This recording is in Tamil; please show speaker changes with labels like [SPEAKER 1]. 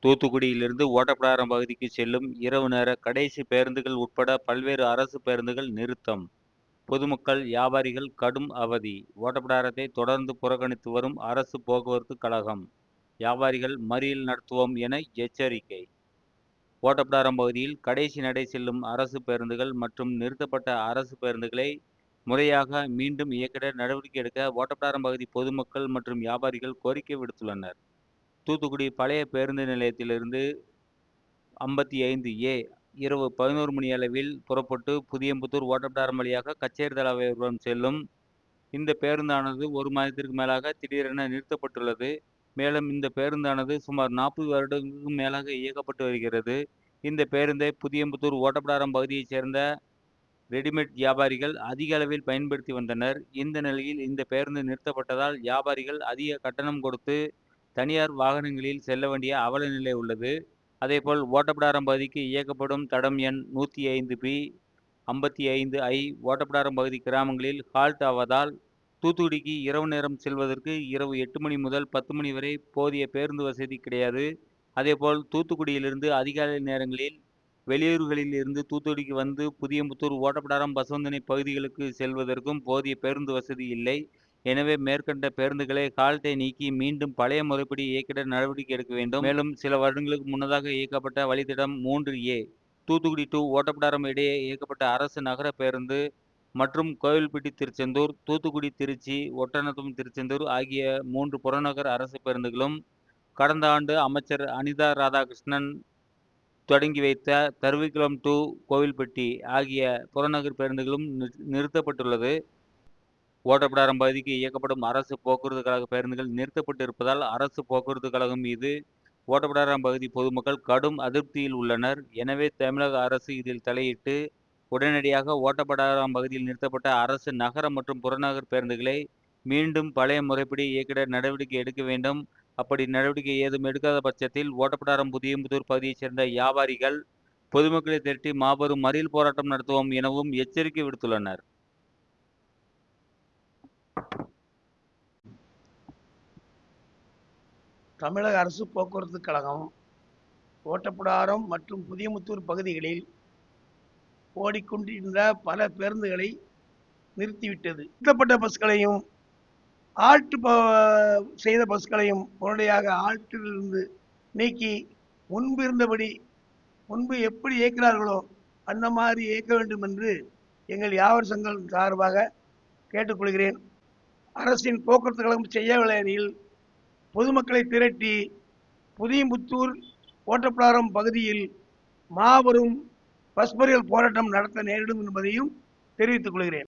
[SPEAKER 1] தூத்துக்குடியிலிருந்து ஓட்டப்பிடாரம் பகுதிக்கு செல்லும் இரவு நேர கடைசி பேருந்துகள் உட்பட பல்வேறு அரசு பேருந்துகள் நிறுத்தம். பொதுமக்கள், வியாபாரிகள் கடும் அவதி. ஓட்டப்பிடாரத்தை தொடர்ந்து புறக்கணித்து வரும் அரசு போக்குவரத்து கழகம். வியாபாரிகள் மறியல் நடத்துவோம் என எச்சரிக்கை. ஓட்டப்பிடாரம் பகுதியில் கடைசி நடை செல்லும் அரசு பேருந்துகள் மற்றும் நிறுத்தப்பட்ட அரசு பேருந்துகளை முறையாக மீண்டும் இயக்கிட நடவடிக்கை எடுக்க ஓட்டப்பிடாரம் பகுதி பொதுமக்கள் மற்றும் வியாபாரிகள் கோரிக்கை விடுத்துள்ளனர். தூத்துக்குடி பழைய பேருந்து நிலையத்திலிருந்து 55A இரவு 11 மணி அளவில் புறப்பட்டு புதியம்புத்தூர் ஓட்டப்பிடாரம் வழியாக கச்சேரிதலாபுரம் செல்லும் இந்த பேருந்தானது 1 மாதத்திற்கு மேலாக திடீரென நிறுத்தப்பட்டுள்ளது. மேலும் இந்த பேருந்தானது சுமார் 40 வருடங்களுக்கும் மேலாக இயக்கப்பட்டு வருகிறது. இந்த பேருந்தை புதியம்புத்தூர் ஓட்டப்பிடாரம் பகுதியைச் சேர்ந்த ரெடிமேட் வியாபாரிகள் அதிக அளவில் பயன்படுத்தி வந்தனர். இந்த நிலையில் இந்த பேருந்து நிறுத்தப்பட்டதால் வியாபாரிகள் அதிக கட்டணம் கொடுத்து தனியார் வாகனங்களில் செல்ல வேண்டிய அவல நிலை உள்ளது. அதேபோல் ஓட்டப்பிடாரம் பகுதிக்கு இயக்கப்படும் தடம் எண் 105B, 55I ஓட்டப்பிடாரம் பகுதி கிராமங்களில் ஹால்ட் ஆவதால் தூத்துக்குடிக்கு இரவு நேரம் செல்வதற்கு இரவு 8 மணி முதல் 10 மணி வரை போதிய பேருந்து வசதி கிடையாது. அதேபோல் தூத்துக்குடியிலிருந்து அதிகாலை நேரங்களில் வெளியூர்களில் இருந்து தூத்துக்குடிக்கு வந்து புதியம்புத்தூர், ஓட்டப்பிடாரம், பசுவந்தனை பகுதிகளுக்கு செல்வதற்கும் போதிய பேருந்து வசதி இல்லை. எனவே மேற்கண்ட பேருந்துகளை ஹால்ட்டை நீக்கி மீண்டும் பழைய முறைப்படி இயக்கிட நடவடிக்கை எடுக்க வேண்டும். மேலும் சில வருடங்களுக்கு முன்னதாக இயக்கப்பட்ட வழித்தடம் 3A தூத்துக்குடி டு ஓட்டப்பிடாரம் இடையே இயக்கப்பட்ட அரசு நகர பேருந்து மற்றும் கோவில்பட்டி திருச்செந்தூர், தூத்துக்குடி திருச்சி, ஒட்டநத்தம் திருச்செந்தூர் ஆகிய 3 புறநகர் அரசு பேருந்துகளும் கடந்த ஆண்டு அமைச்சர் அனிதா ராதாகிருஷ்ணன் தொடங்கி வைத்த தருவிக்குளம் டு கோவில்பட்டி ஆகிய புறநகர் பேருந்துகளும் நிறுத்தப்பட்டுள்ளது. ஓட்டப்பிடாரம் பகுதிக்கு இயக்கப்படும் அரசு போக்குவரத்து கழக பேருந்துகள் நிறுத்தப்பட்டு இருப்பதால் அரசு போக்குவரத்து கழகம் மீது ஓட்டப்பிடாரம் பகுதி பொதுமக்கள் கடும் அதிருப்தியில் உள்ளனர். எனவே தமிழக அரசு இதில் தலையிட்டு உடனடியாக ஓட்டப்பிடாரம் பகுதியில் நிறுத்தப்பட்ட அரசு நகர மற்றும் புறநகர் பேருந்துகளை மீண்டும் பழைய முறைப்படி இயக்கிட நடவடிக்கை எடுக்க வேண்டும். அப்படி நடவடிக்கை ஏதும் எடுக்காத பட்சத்தில் ஓட்டப்பிடாரம், புதியம்புத்தூர் பகுதியைச் சேர்ந்த வியாபாரிகள் பொதுமக்களை திரட்டி மாபெரும் மறியல் போராட்டம் நடத்துவோம் எனவும் எச்சரிக்கை விடுத்துள்ளனர்.
[SPEAKER 2] தமிழக அரசு போக்குவரத்து கழகம் ஓட்டப்பிடாரம் மற்றும் புதியமுத்தூர் பகுதிகளில் ஓடிக்கொண்டிருந்த பல பேருந்துகளை நிறுத்திவிட்டது. நிறுத்தப்பட்ட பஸ்களையும் ஆல்ட் செய்த பஸ்களையும் உடனடியாக ஆல்ட்டிலிருந்து நீக்கி முன்பு எப்படி இயக்கிறார்களோ அந்த மாதிரி இயக்க வேண்டும் என்று எங்கள் வியாபார சங்கம் சார்பாக கேட்டுக்கொள்கிறேன். அரசின் போக்குவரத்து கழகம் செய்யவில்லை எனில் பொதுமக்களை திரட்டி புதியம்புத்தூர், ஓட்டப்பிடாரம் பகுதியில் மாபெரும் பஸ் மறியல் போராட்டம் நடத்த நேரிடும் என்பதையும் தெரிவித்துக் கொள்கிறேன்.